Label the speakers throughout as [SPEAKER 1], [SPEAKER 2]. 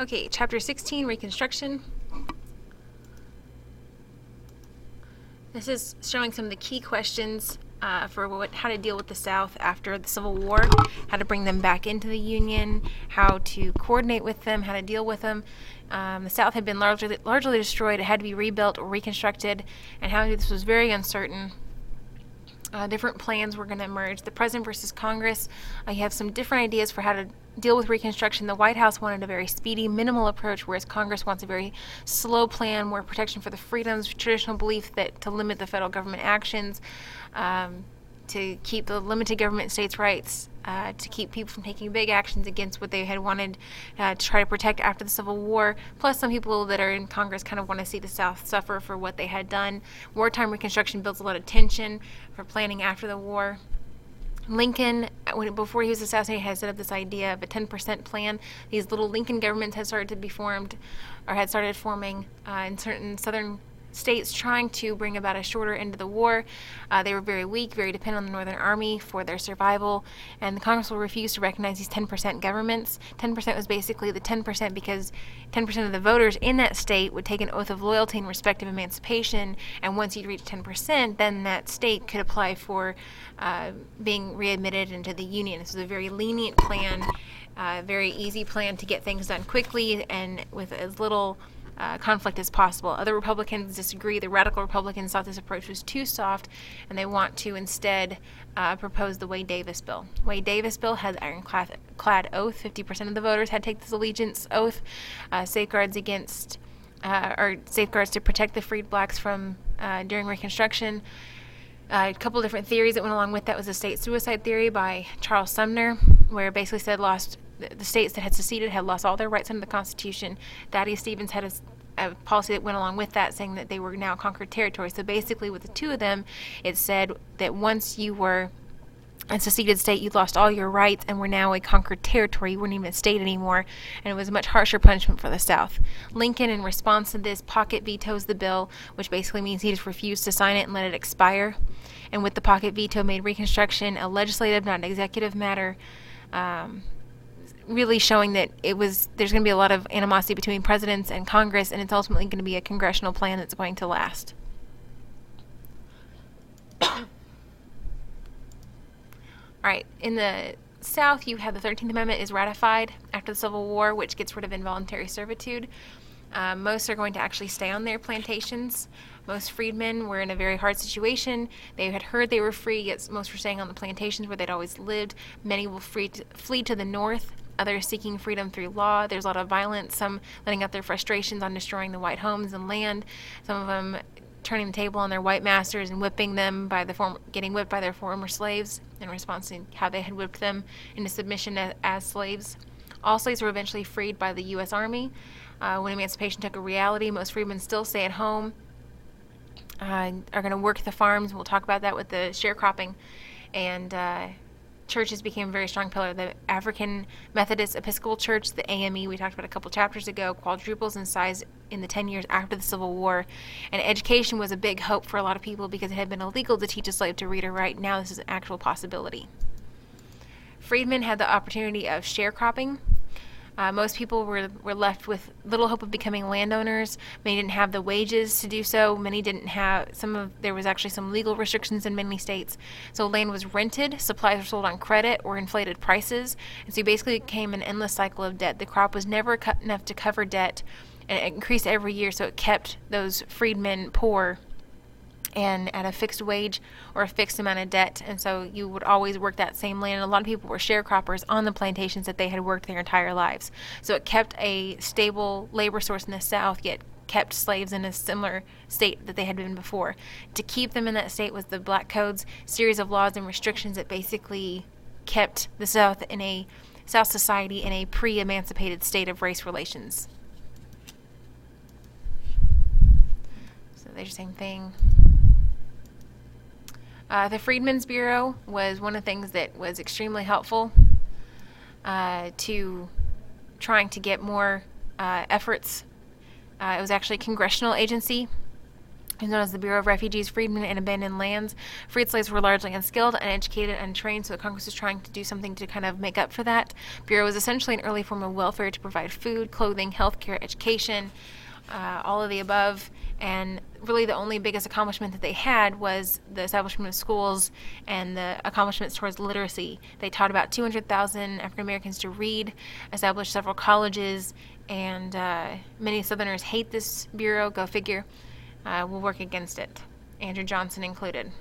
[SPEAKER 1] Okay, Chapter 16, Reconstruction. This is showing some of the key questions for how to deal with the South after the Civil War, how to bring them back into the Union, how to coordinate with them, how to deal with them. The South had been largely destroyed. It had to be rebuilt or reconstructed, and how this was very uncertain. Different plans were going to emerge. The President versus Congress, you have some different ideas for how to deal with Reconstruction. The White House wanted a very speedy, minimal approach, whereas Congress wants a very slow plan, more protection for the freedoms, traditional belief that to limit the federal government actions, to keep the limited government states' rights, to keep people from taking big actions against what they had wanted to try to protect after the Civil War. Plus, some people that are in Congress kind of want to see the South suffer for what they had done. Wartime Reconstruction builds a lot of tension for planning after the war. Lincoln, before he was assassinated, had set up this idea of a 10% plan. These little Lincoln governments had started to be formed, or had started forming in certain southern states, trying to bring about a shorter end of the war. They were very weak, very dependent on the Northern Army for their survival, and the Congress will refuse to recognize these 10% governments. 10% was basically the 10% because 10% of the voters in that state would take an oath of loyalty in respect of emancipation, and once you reach 10%, then that state could apply for being readmitted into the Union. This was a very lenient plan, very easy plan to get things done quickly and with as little conflict as possible. Other Republicans disagree. The radical Republicans thought this approach was too soft, and they want to instead propose the Wade-Davis bill. Wade-Davis bill had ironclad oath. 50% of the voters had to take this allegiance oath. Safeguards to protect the freed blacks from during Reconstruction. A couple of different theories that went along with that was the state suicide theory by Charles Sumner, where it basically said the states that had seceded had lost all their rights under the Constitution. Thaddeus Stevens had a policy that went along with that, saying that they were now conquered territory. So basically with the two of them, it said that once you were a seceded state, you lost all your rights and were now a conquered territory. You weren't even a state anymore, and it was a much harsher punishment for the South. Lincoln, in response to this, pocket vetoes the bill, which basically means he just refused to sign it and let it expire. And with the pocket veto, made Reconstruction a legislative, not an executive matter, really showing that there's going to be a lot of animosity between presidents and Congress, and it's ultimately going to be a congressional plan that's going to last. All right, in the South, you have the 13th Amendment is ratified after the Civil War, which gets rid of involuntary servitude. Most are going to actually stay on their plantations. Most freedmen were in a very hard situation. They had heard they were free, yet most were staying on the plantations where they'd always lived. Many will flee to the north, others seeking freedom through law. There's a lot of violence, some letting out their frustrations on destroying the white homes and land, some of them turning the table on their white masters and whipping them getting whipped by their former slaves in response to how they had whipped them into submission as slaves. All slaves were eventually freed by the U.S. Army. When emancipation took a reality, most freedmen still stay at home, are going to work the farms. We'll talk about that with the sharecropping. And churches became a very strong pillar. The African Methodist Episcopal Church, the AME, we talked about a couple chapters ago, quadruples in size in the 10 years after the Civil War. And education was a big hope for a lot of people because it had been illegal to teach a slave to read or write. Now this is an actual possibility. Freedmen had the opportunity of sharecropping. Most people were left with little hope of becoming landowners. Many didn't have the wages to do so. Many didn't have there was actually some legal restrictions in many states. So land was rented, supplies were sold on credit or inflated prices, and so you basically became an endless cycle of debt. The crop was never cut enough to cover debt, and it increased every year, so it kept those freedmen poor and at a fixed wage or a fixed amount of debt, and so you would always work that same land. And a lot of people were sharecroppers on the plantations that they had worked their entire lives. So it kept a stable labor source in the South, yet kept slaves in a similar state that they had been before. To keep them in that state was the Black Codes, series of laws and restrictions that basically kept the South society in a pre-emancipated state of race relations. So there's the same thing. The Freedmen's Bureau was one of the things that was extremely helpful to trying to get more efforts. It was actually a congressional agency Known as the Bureau of Refugees, Freedmen, and Abandoned Lands. Freed slaves were largely unskilled, uneducated, and untrained, so Congress was trying to do something to kind of make up for that. Bureau was essentially an early form of welfare to provide food, clothing, healthcare, education, all of the above. And really the only biggest accomplishment that they had was the establishment of schools and the accomplishments towards literacy. They taught about 200,000 African Americans to read, established several colleges, and many Southerners hate this bureau, go figure. Will work against it, Andrew Johnson included,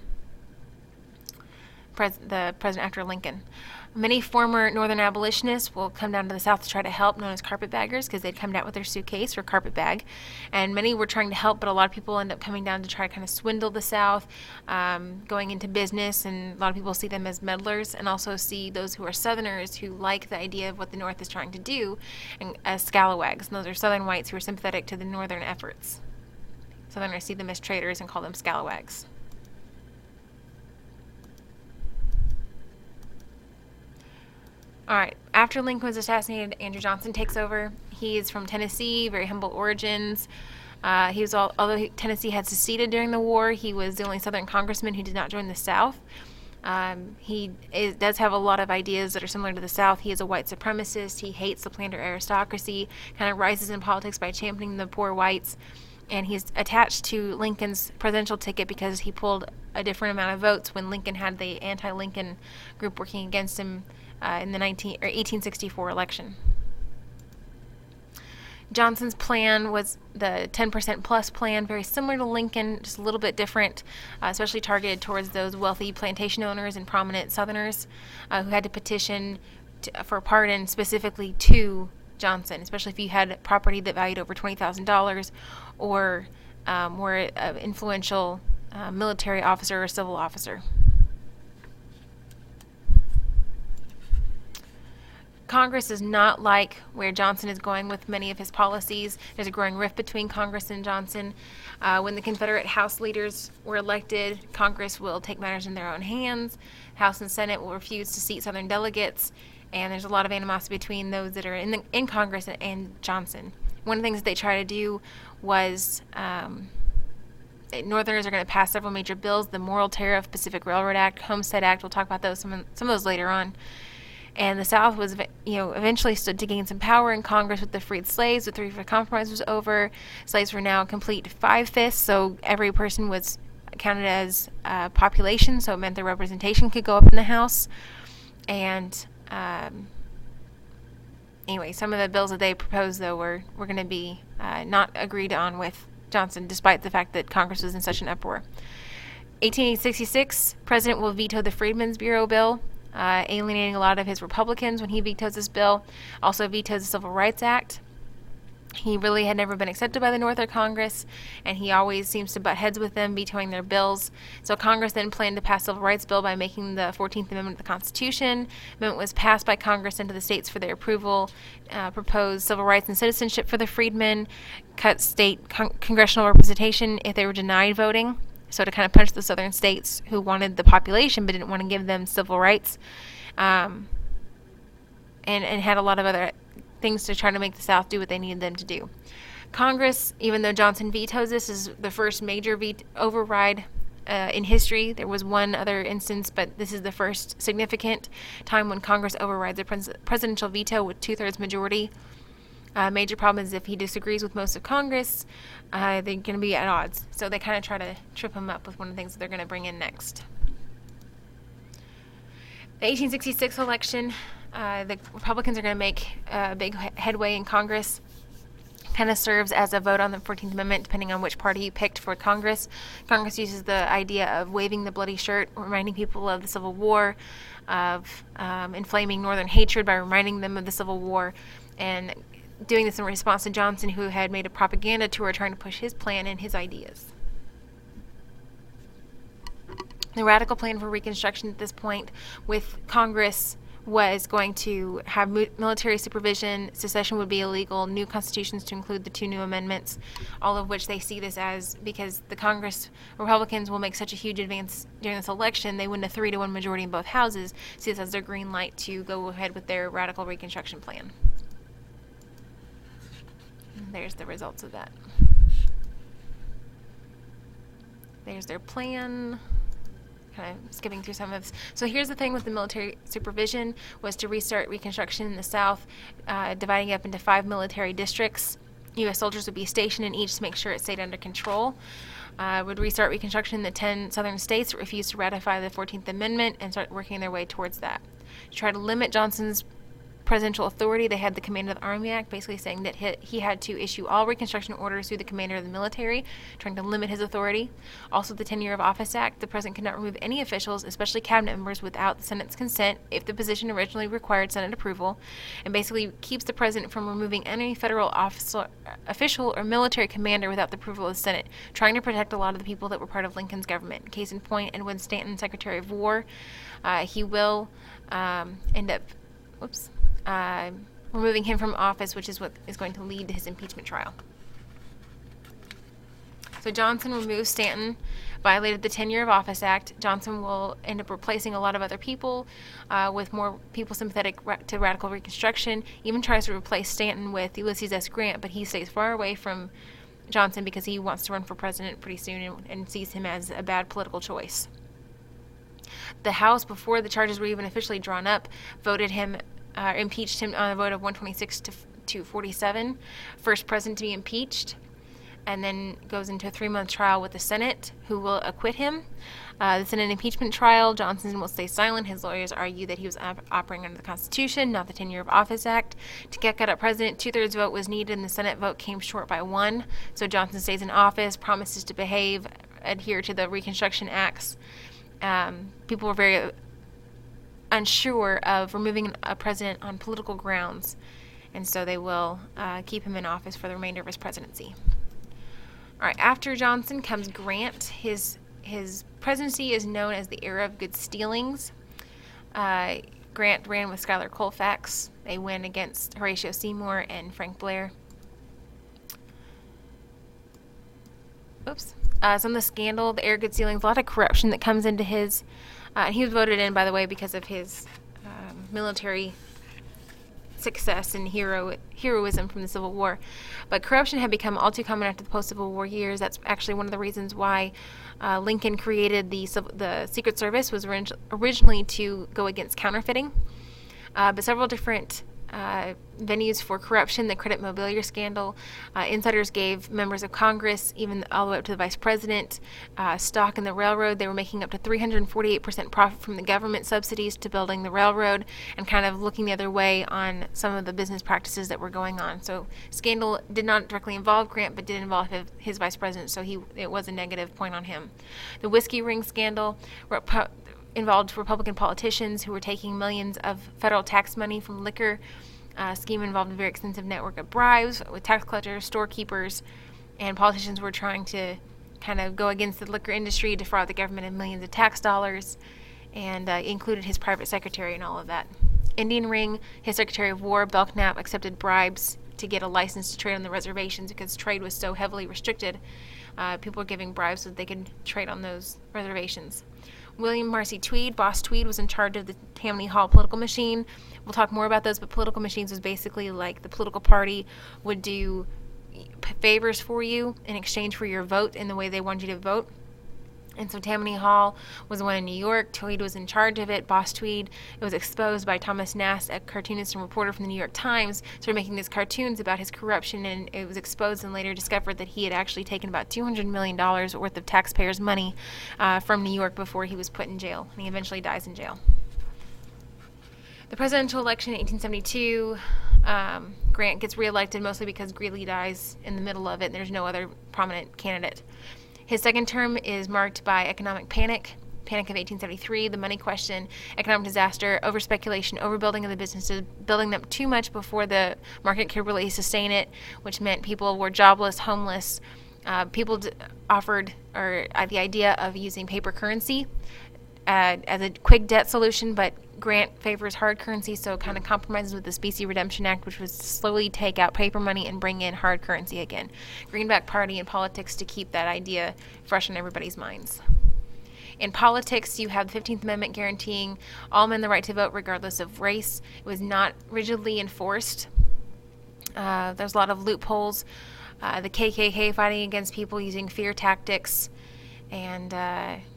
[SPEAKER 1] the president after Lincoln. Many former Northern abolitionists will come down to the South to try to help, known as carpetbaggers, because they'd come down with their suitcase or carpet bag. And many were trying to help, but a lot of people end up coming down to try to kind of swindle the South, going into business, and a lot of people see them as meddlers, and also see those who are Southerners who like the idea of what the North is trying to do and as scalawags. And those are Southern whites who are sympathetic to the Northern efforts. Southerners see them as traitors and call them scalawags. All right, after Lincoln was assassinated, Andrew Johnson takes over. He is from Tennessee, very humble origins. Although Tennessee had seceded during the war, he was the only Southern congressman who did not join the South. He does have a lot of ideas that are similar to the South. He is a white supremacist. He hates the planter aristocracy, kind of rises in politics by championing the poor whites. And he's attached to Lincoln's presidential ticket because he pulled a different amount of votes when Lincoln had the anti-Lincoln group working against him in the 1864 election. Johnson's plan was the 10% plus plan, very similar to Lincoln, just a little bit different, especially targeted towards those wealthy plantation owners and prominent Southerners who had to petition for pardon specifically to Johnson, especially if you had property that valued over $20,000 or were an influential military officer or civil officer. Congress does not like where Johnson is going with many of his policies. There's a growing rift between Congress and Johnson. When the Confederate House leaders were elected, Congress will take matters in their own hands. House and Senate will refuse to seat Southern delegates. And there's a lot of animosity between those that are in Congress and Johnson. One of the things that they try to do was Northerners are going to pass several major bills: the Morrill Tariff, Pacific Railroad Act, Homestead Act. We'll talk about those some of those later on. And the South was, eventually stood to gain some power in Congress with the freed slaves. The Three-Fifth Compromise was over. Slaves were now complete 5/5, so every person was counted as population, so it meant their representation could go up in the House. And anyway, some of the bills that they proposed, though, were going to be not agreed on with Johnson, despite the fact that Congress was in such an uproar. 1866, President will veto the Freedmen's Bureau bill, alienating a lot of his Republicans when he vetoes this bill. Also vetoes the Civil Rights Act. He really had never been accepted by the North or Congress, and he always seems to butt heads with them, vetoing their bills. So Congress then planned to pass the Civil Rights Bill by making the 14th Amendment of the Constitution. The amendment was passed by Congress into the states for their approval, proposed civil rights and citizenship for the freedmen, cut state congressional representation if they were denied voting, so to kind of punish the southern states who wanted the population but didn't want to give them civil rights, and had a lot of other things to try to make the South do what they needed them to do. Congress, even though Johnson vetoes this, is the first major override in history. There was one other instance, but this is the first significant time when Congress overrides a presidential veto with 2/3 majority. Major problem is if he disagrees with most of Congress, they're going to be at odds. So they kind of try to trip him up with one of the things that they're going to bring in next. The 1866 election, the Republicans are going to make a big headway in Congress. Kind of serves as a vote on the 14th Amendment, depending on which party you picked for Congress. Congress uses the idea of waving the bloody shirt, reminding people of the Civil War, of inflaming Northern hatred by reminding them of the Civil War, and doing this in response to Johnson, who had made a propaganda tour trying to push his plan and his ideas. The radical plan for Reconstruction at this point with Congress was going to have military supervision, secession would be illegal, new constitutions to include the 2 new amendments, all of which they see this as, because the Congress Republicans will make such a huge advance during this election, they win a 3-1 majority in both houses, see this as their green light to go ahead with their radical Reconstruction plan. And there's the results of that. There's their plan. Kind of skipping through some of this. So here's the thing with the military supervision was to restart Reconstruction in the South, dividing up into 5 military districts. U.S. soldiers would be stationed in each to make sure it stayed under control. Would restart Reconstruction in the 10 southern states that refused to ratify the 14th Amendment and start working their way towards that. To try to limit Johnson's presidential authority, they had the Commander of the Army Act, basically saying that he had to issue all Reconstruction orders through the commander of the military, trying to limit his authority. Also, the 10 Year of Office Act, the president could not remove any officials, especially cabinet members, without the Senate's consent if the position originally required Senate approval, and basically keeps the president from removing any federal official or military commander without the approval of the Senate, trying to protect a lot of the people that were part of Lincoln's government. Case in point, Edwin Stanton, Secretary of War, he will end up removing him from office, which is what is going to lead to his impeachment trial. So Johnson removed Stanton, violated the 10 Year of Office Act. Johnson will end up replacing a lot of other people with more people sympathetic to radical Reconstruction, even tries to replace Stanton with Ulysses S. Grant, but he stays far away from Johnson because he wants to run for president pretty soon and sees him as a bad political choice. The House, before the charges were even officially drawn up, impeached him on a vote of 126 to 47, first president to be impeached, and then goes into a 3-month trial with the Senate, who will acquit him. The Senate impeachment trial, Johnson will stay silent. His lawyers argue that he was operating under the Constitution, not the 10 Year of Office Act. To get out president, 2/3 vote was needed, and the Senate vote came short by 1. So Johnson stays in office, promises to behave, adhere to the Reconstruction Acts. People were very unsure of removing a president on political grounds, and so they will keep him in office for the remainder of his presidency. All right, after Johnson comes Grant. His presidency is known as the era of good stealings. Grant ran with Schuyler Colfax. They win against Horatio Seymour and Frank Blair. Some of the scandal, the era of good stealings, a lot of corruption that comes into his. And he was voted in, by the way, because of his military success and heroism from the Civil War. But corruption had become all too common after the post-Civil War years. That's actually one of the reasons why Lincoln created the Secret Service, was originally to go against counterfeiting. But several different venues for corruption, the credit mobilier scandal. Insiders gave members of Congress, even all the way up to the vice president, stock in the railroad. They were making up to 348% profit from the government subsidies to building the railroad, and kind of looking the other way on some of the business practices that were going on. So scandal did not directly involve Grant, but did involve his vice president, so it was a negative point on him. The whiskey ring scandal involved Republican politicians who were taking millions of federal tax money from liquor. Scheme involved a very extensive network of bribes with tax collectors, storekeepers, and politicians were trying to kind of go against the liquor industry, defraud the government of millions of tax dollars, and included his private secretary and all of that. Indian Ring, his Secretary of War, Belknap, accepted bribes to get a license to trade on the reservations because trade was so heavily restricted. People were giving bribes so that they could trade on those reservations. William Marcy Tweed, Boss Tweed, was in charge of the Tammany Hall political machine. We'll talk more about those, but political machines was basically like the political party would do favors for you in exchange for your vote in the way they wanted you to vote. And so Tammany Hall was the one in New York. Tweed was in charge of it. Boss Tweed, it was exposed by Thomas Nast, a cartoonist and reporter from the New York Times, started making these cartoons about his corruption, and it was exposed and later discovered that he had actually taken about $200 million worth of taxpayers' money from New York before he was put in jail, and he eventually dies in jail. The presidential election in 1872, Grant gets reelected mostly because Greeley dies in the middle of it, and there's no other prominent candidate. His second term is marked by economic panic of 1873, the money question, economic disaster, overspeculation, overbuilding of the businesses, building them too much before the market could really sustain it, which meant people were jobless, homeless. People offered the idea of using paper currency as a quick debt solution, but Grant favors hard currency, so kind of compromises with the Specie Redemption Act, which was to slowly take out paper money and bring in hard currency again. Greenback Party and politics to keep that idea fresh in everybody's minds. In politics, you have the 15th Amendment guaranteeing all men the right to vote regardless of race. It was not rigidly enforced. There's a lot of loopholes. The KKK fighting against people using fear tactics. and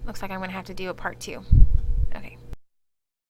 [SPEAKER 1] looks like I'm going to have to do a part 2. Okay.